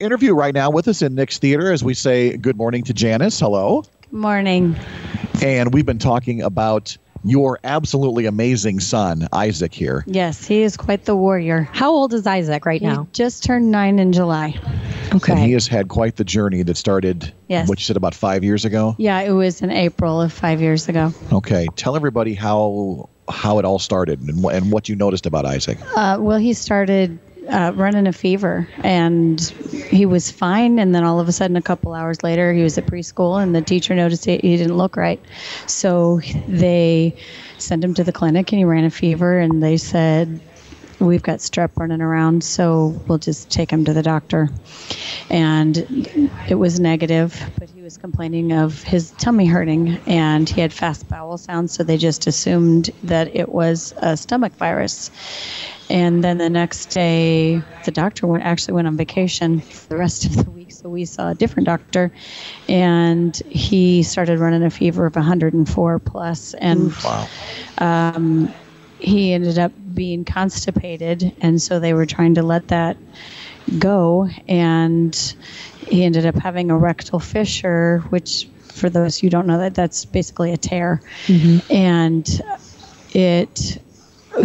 interview right now with us in Nick's Theater as we say good morning to Janice. Hello. Good morning. And we've been talking about your absolutely amazing son, Issac, here. Yes, he is quite the warrior. How old is Issac right now? He just turned 9 in July. Okay. And he has had quite the journey that started, Yes. what you said, about 5 years ago? Yeah, it was in April of 5 years ago. Okay. Tell everybody how it all started and what you noticed about Issac. Well, he started running a fever, and he was fine, and then all of a sudden a couple hours later he was at preschool, and the teacher noticed he didn't look right, so they sent him to the clinic, and he ran a fever, and they said, we've got strep running around, so we'll just take him to the doctor. And it was negative, but he was complaining of his tummy hurting, and he had fast bowel sounds, so they just assumed that it was a stomach virus. And then the next day, the doctor actually went on vacation for the rest of the week, so we saw a different doctor, and he started running a fever of 104 plus, and Wow. He ended up being constipated, and so they were trying to let that go, and he ended up having a rectal fissure, which, for those who don't know, that's basically a tear. Mm-hmm. And it,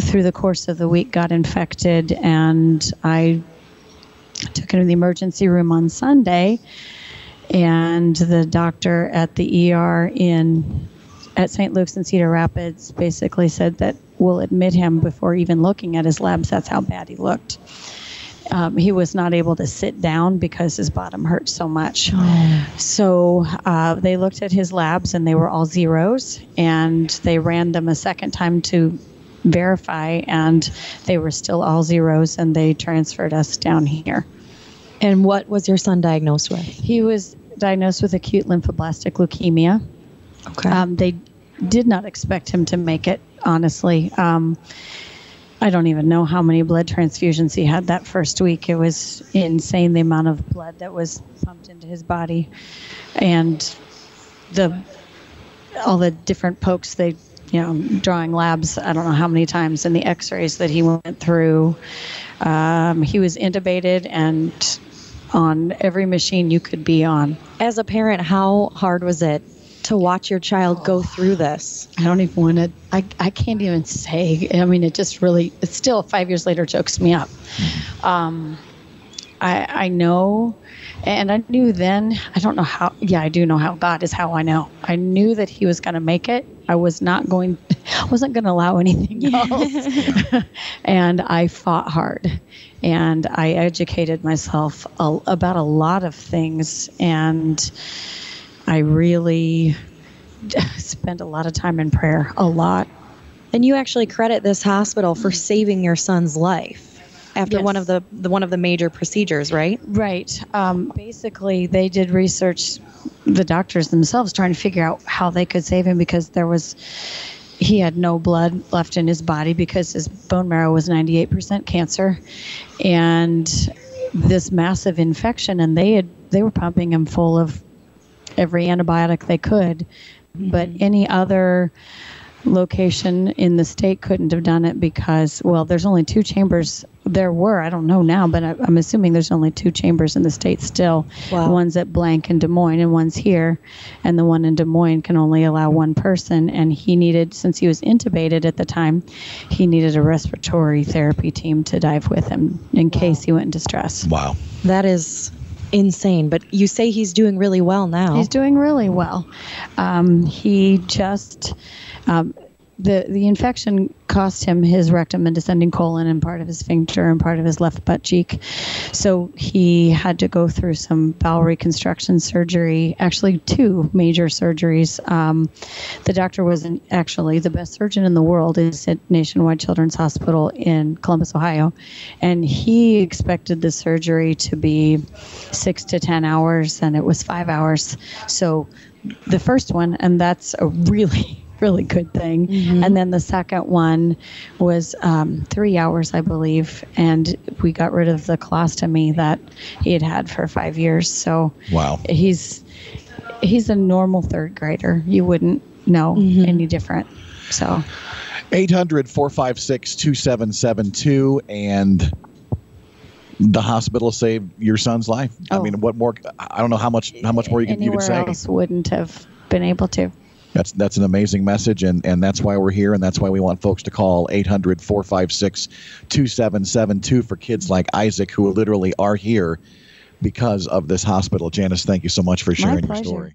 through the course of the week, got infected, and I took him to the emergency room on Sunday, and the doctor at the ER at St. Luke's in Cedar Rapids basically said that we'll admit him before even looking at his labs. That's how bad he looked. He was not able to sit down because his bottom hurt so much. Oh. So they looked at his labs, and they were all zeros, and they ran them a second time to verify, and they were still all zeros, and they transferred us down here. And what was your son diagnosed with? He was diagnosed with acute lymphoblastic leukemia. Okay. They did not expect him to make it, honestly. I don't even know how many blood transfusions he had that first week. It was insane, the amount of blood that was pumped into his body. And all the different pokes, drawing labs, I don't know how many times, and the x-rays that he went through. He was intubated and on every machine you could be on. As a parent, how hard was it to watch your child go through this? I don't even want to, I can't even say. I mean, it still 5 years later chokes me up. I know, and I knew then, I don't know how, I do know how. God is how I know. I knew that he was going to make it. I wasn't going to allow anything else. And I fought hard, and I educated myself about a lot of things, and I really spent a lot of time in prayer, a lot. And you actually credit this hospital for saving your son's life after Yes. one of the major procedures, right? Right. Basically, they did research, the doctors themselves, trying to figure out how they could save him, because he had no blood left in his body because his bone marrow was 98% cancer, and this massive infection, and they were pumping him full of every antibiotic they could, but any other location in the state couldn't have done it because, well, there's only 2 chambers. There were, I don't know now, but I'm assuming there's only 2 chambers in the state still. Wow. One's at Blank in Des Moines, and one's here, and the one in Des Moines can only allow 1 person, and he needed, since he was intubated at the time, he needed a respiratory therapy team to dive with him in case he went into stress. Wow. That is insane, but you say he's doing really well now. He's doing really well. He just, the infection cost him his rectum and descending colon and part of his sphincter and part of his left butt cheek. So he had to go through some bowel reconstruction surgery, actually 2 major surgeries. The doctor wasn't actually the best surgeon in the world, is at Nationwide Children's Hospital in Columbus, Ohio. And he expected the surgery to be 6 to 10 hours, and it was 5 hours. So the first one, and that's a really good thing. Mm-hmm. And then the second one was 3 hours, I believe, and we got rid of the colostomy that he had for 5 years. So wow, he's a normal 3rd grader. You wouldn't know any different. So 800-456-2772, and the hospital saved your son's life. I mean, what more? I don't know how much more you could say. Anywhere else wouldn't have been able to. That's an amazing message, and that's why we're here, and that's why we want folks to call 800-456-2772 for kids like Isaac who literally are here because of this hospital. Janice, thank you so much for sharing your story.